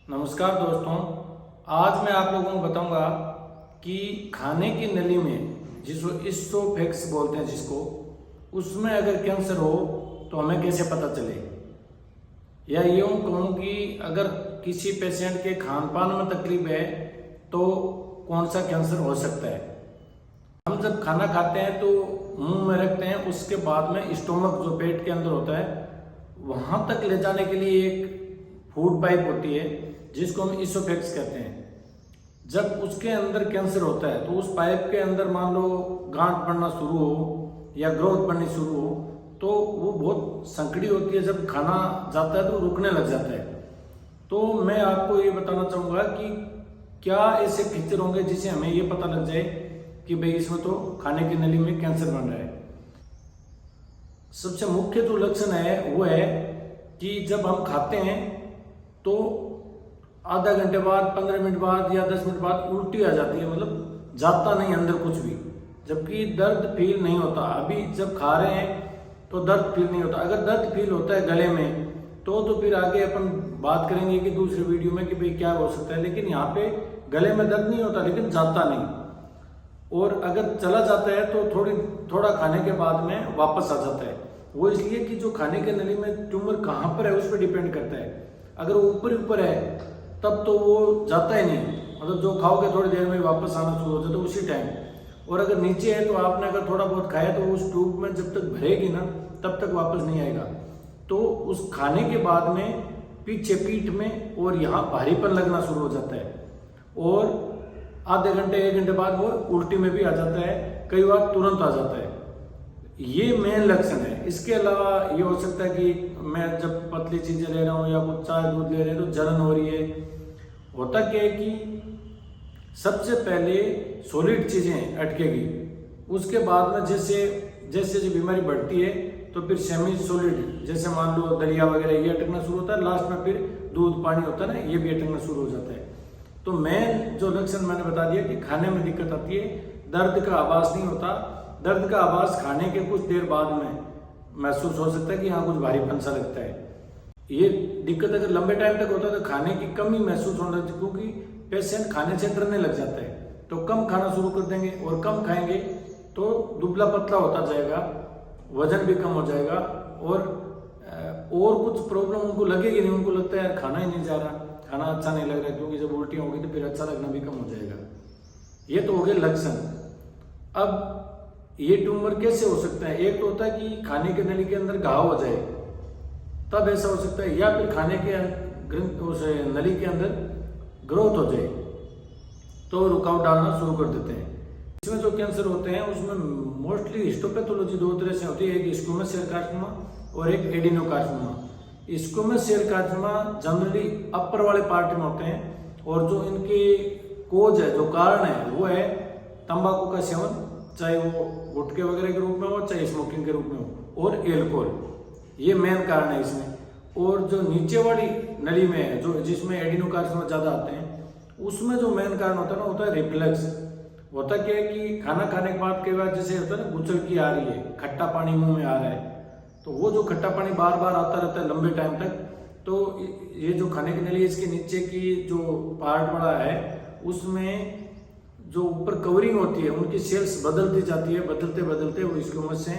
नमस्कार दोस्तों, आज मैं आप लोगों को बताऊंगा कि खाने की नली में जिसको इसोफेक्स बोलते हैं उसमें अगर कैंसर हो तो हमें कैसे पता चले, या यूँ कहूँ कि अगर किसी पेशेंट के खान पान में तकलीफ है तो कौन सा कैंसर हो सकता है। हम जब खाना खाते हैं तो मुंह में रखते हैं, उसके बाद में स्टोमक जो पेट के अंदर होता है वहाँ तक ले जाने के लिए एक फूड पाइप होती है जिसको हम इसोफेक्स कहते हैं। जब उसके अंदर कैंसर होता है तो उस पाइप के अंदर मान लो गांठ बनना शुरू हो या ग्रोथ बननी शुरू हो तो वो बहुत संकड़ी होती है। जब खाना जाता है तो रुकने लग जाता है। तो मैं आपको ये बताना चाहूँगा कि क्या ऐसे फीचर होंगे जिससे हमें ये पता लग जाए कि भाई इसमें तो खाने की नली में कैंसर बन रहा है। सबसे मुख्य जो लक्षण है वो है कि जब हम खाते हैं तो आधा घंटे बाद, 15 मिनट बाद या 10 मिनट बाद उल्टी आ जाती है, मतलब जाता नहीं अंदर कुछ भी, जबकि दर्द फील नहीं होता। अभी जब खा रहे हैं तो दर्द फील नहीं होता। अगर दर्द फील होता है गले में तो फिर आगे अपन बात करेंगे कि दूसरे वीडियो में कि भाई क्या हो सकता है। लेकिन यहाँ पे गले में दर्द नहीं होता लेकिन जाता नहीं, और अगर चला जाता है तो थोड़ा खाने के बाद में वापस आ जाता है। वो इसलिए कि जो खाने के नली में ट्यूमर कहाँ पर है उस पर डिपेंड करता है। अगर वो ऊपर है तब तो वो जाता ही नहीं, मतलब जो खाओगे थोड़ी देर में वापस आना शुरू हो जाता है उसी टाइम। और अगर नीचे है तो आपने अगर थोड़ा बहुत खाया तो उस ट्यूब में जब तक भरेगी ना तब तक वापस नहीं आएगा। तो उस खाने के बाद में पीछे पीठ में और यहाँ भारीपन लगना शुरू हो जाता है, और आधे घंटे 1 घंटे बाद वो उल्टी में भी आ जाता है, कई बार तुरंत आ जाता है। ये मेन लक्षण है। इसके अलावा ये हो सकता है कि मैं जब पतली चीजें ले रहा हूँ या कुछ चाय दूध ले रहे हैं तो जलन हो रही है। होता क्या है कि सबसे पहले सॉलिड चीजें अटकेगी, उसके बाद में जैसे जैसे जो बीमारी बढ़ती है तो फिर सेमी सॉलिड जैसे मान लो दलिया वगैरह ये अटकना शुरू होता है। लास्ट में फिर दूध पानी होता है ना, ये भी अटकना शुरू हो जाता है। तो मेन जो लक्षण मैंने बता दिया कि खाने में दिक्कत आती है, दर्द का आभास नहीं होता। दर्द का आभास खाने के कुछ देर बाद में महसूस हो सकता है कि हाँ कुछ भारीपन सा लगता है। ये दिक्कत अगर लंबे टाइम तक होता है तो खाने की कमी महसूस होना चाहिए, क्योंकि पेशेंट खाने से डरने लग जाता है। तो कम खाना शुरू कर देंगे और कम खाएंगे तो दुबला पतला होता जाएगा, वजन भी कम हो जाएगा, और कुछ प्रॉब्लम उनको लगेगी नहीं। उनको लगता है यार खाना ही नहीं जा रहा, खाना अच्छा नहीं लग रहा, क्योंकि जब उल्टी होगी तो फिर अच्छा लगना भी कम हो जाएगा। ये तो हो गए लक्षण। अब ये ट्यूमर कैसे हो सकता है? एक तो होता है कि खाने के नली के अंदर घाव हो जाए, तब ऐसा हो सकता है, या फिर खाने के उस नली के अंदर ग्रोथ हो जाए तो रुकावट डालना शुरू कर देते हैं। इसमें जो कैंसर होते हैं उसमें मोस्टली हिस्टोपैथोलॉजी 2 तरह से होती है, एक स्क्वैमस सेल कार्सिनोमा और एक adenocarcinoma. Squamous cell carcinoma generally upper वाले पार्ट में होते हैं, और जो इनके कोज है, जो कारण है वो है तंबाकू का सेवन, चाहे वो गुटखे वगैरह के रूप में हो चाहे स्मोकिंग के रूप में हो, और एल्कोहल, ये मेन कारण है इसमें। और जो नीचे वाली नली में है, जो जिसमें एडिनोकार्सिनोमा ज्यादा आते हैं, उसमें जो मेन कारण होता है ना, होता है रिफ्लक्स। होता क्या है कि खाना खाने के बाद कई बार जैसे होता है ना गुचलकी आ रही है, खट्टा पानी मुंह में आ रहा है, तो वो जो खट्टा पानी बार बार आता रहता है लंबे टाइम तक, तो ये जो खाने की नली इसके नीचे की जो पार्ट बड़ा है उसमें जो ऊपर कवरिंग होती है उनकी सेल्स बदलती जाती है, बदलते बदलते वो स्क्वैमस से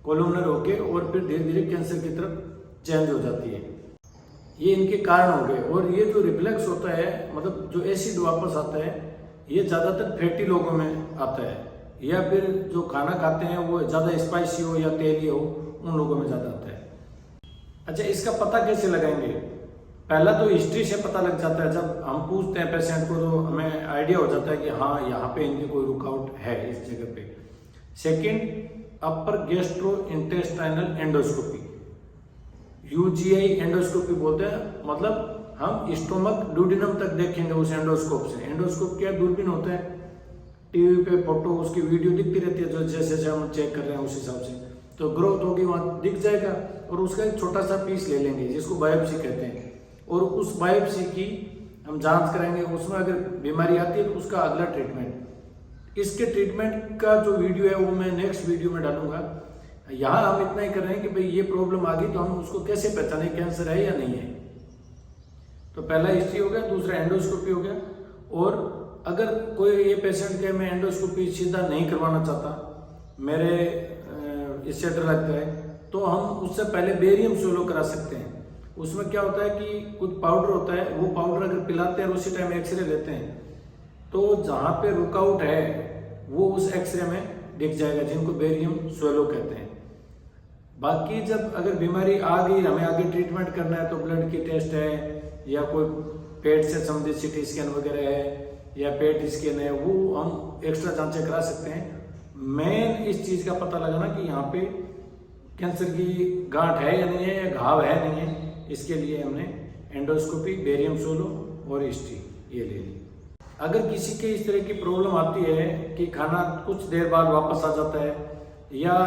कोलुमनर होके और फिर धीरे धीरे कैंसर की तरफ चेंज हो जाती है। ये इनके कारण हो गए। और ये जो रिफ्लेक्स होता है, मतलब जो एसिड वापस आता है, ये ज्यादातर फैटी लोगों में आता है, या फिर जो खाना खाते हैं वो ज्यादा स्पाइसी हो या तेली हो उन लोगों में ज्यादा आता है। अच्छा, इसका पता कैसे लगाएंगे? पहला तो हिस्ट्री से पता लग जाता है। जब हम पूछते हैं पेशेंट को तो हमें आइडिया हो जाता है कि हाँ यहाँ पे इनकी कोई रुकावट है इस जगह पे। Second, upper gastrointestinal endoscopy, UGI endoscopy बोलते हैं। मतलब हम स्टोमक ड्यूडिनम तक देखेंगे उस एंडोस्कोप से। एंडोस्कोप क्या दूरबीन होता है, टीवी पे फोटो उसकी वीडियो दिखती रहती है, जो जैसे जैसे हम चेक कर रहे हैं उस हिसाब से तो ग्रोथ होगी वहाँ दिख जाएगा, और उसका एक छोटा सा पीस ले लेंगे जिसको बायोप्सी कहते हैं, और उस बायोप्सी की हम जांच करेंगे। उसमें अगर बीमारी आती है तो उसका अगला ट्रीटमेंट। इसके ट्रीटमेंट का जो वीडियो है वो मैं नेक्स्ट वीडियो में डालूंगा। यहाँ हम इतना ही कर रहे हैं कि भाई ये प्रॉब्लम आ गई तो हम उसको कैसे पहचाने कैंसर है या नहीं है। तो पहला हिस्ट्री हो गया, दूसरा एंडोस्कोपी हो गया। और अगर कोई ये पेशेंट के मैं एंडोस्कोपी सीधा नहीं करवाना चाहता, मेरे इससे डर लगता है, तो हम उससे पहले बेरियम सोलो करा सकते हैं। उसमें क्या होता है कि कुछ पाउडर होता है, वो पाउडर अगर पिलाते हैं और उसी टाइम एक्सरे लेते हैं तो जहाँ पे रुकआउट है वो उस एक्सरे में दिख जाएगा, जिनको बेरियम सोलो कहते हैं। बाकी जब अगर बीमारी आ गई, हमें आगे ट्रीटमेंट करना है, तो ब्लड की टेस्ट है या कोई पेट से संबंधित सीटी स्कैन वगैरह है या पेट स्कैन है, वो हम एक्स्ट्रा जांचें करा सकते हैं। मेन इस चीज़ का पता लगाना कि यहाँ पे कैंसर की गांठ है या नहीं है, या घाव है नहीं है, इसके लिए हमने एंडोस्कोपी, बेरियम सोलो और हिस्ट्री ये ले ली। अगर किसी के इस तरह की प्रॉब्लम आती है कि खाना कुछ देर बाद वापस आ जाता है, या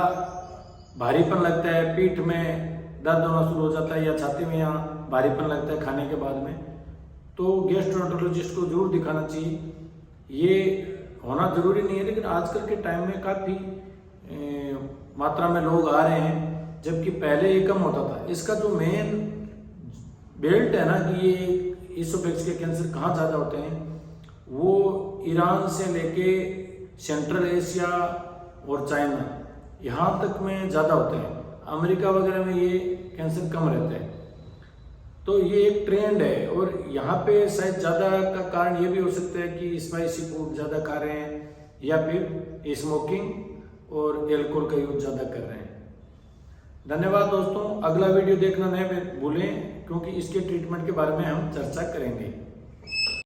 भारीपन लगता है, पीठ में दर्द होना शुरू हो जाता है, या छाती में यहाँ भारीपन लगता है खाने के बाद में, तो गैस्ट्रोएंटरोलॉजिस्ट को जरूर दिखाना चाहिए। ये होना जरूरी नहीं है, लेकिन आजकल के टाइम में काफ़ी मात्रा में लोग आ रहे हैं, जबकि पहले ये कम होता था। इसका जो मेन बेल्ट है ना कि ये इसोफेक्स के कैंसर कहाँ ज़्यादा होते हैं, वो ईरान से लेके सेंट्रल एशिया और चाइना यहाँ तक में ज़्यादा होते हैं। अमेरिका वगैरह में ये कैंसर कम रहते हैं। तो ये एक ट्रेंड है, और यहाँ पे शायद ज़्यादा का कारण ये भी हो सकता है कि स्पाइसी फूड ज़्यादा खा रहे हैं, या फिर स्मोकिंग और एल्कोहल का यूज ज़्यादा कर रहे हैं। धन्यवाद दोस्तों, अगला वीडियो देखना नहीं भूलें, क्योंकि इसके ट्रीटमेंट के बारे में हम चर्चा करेंगे।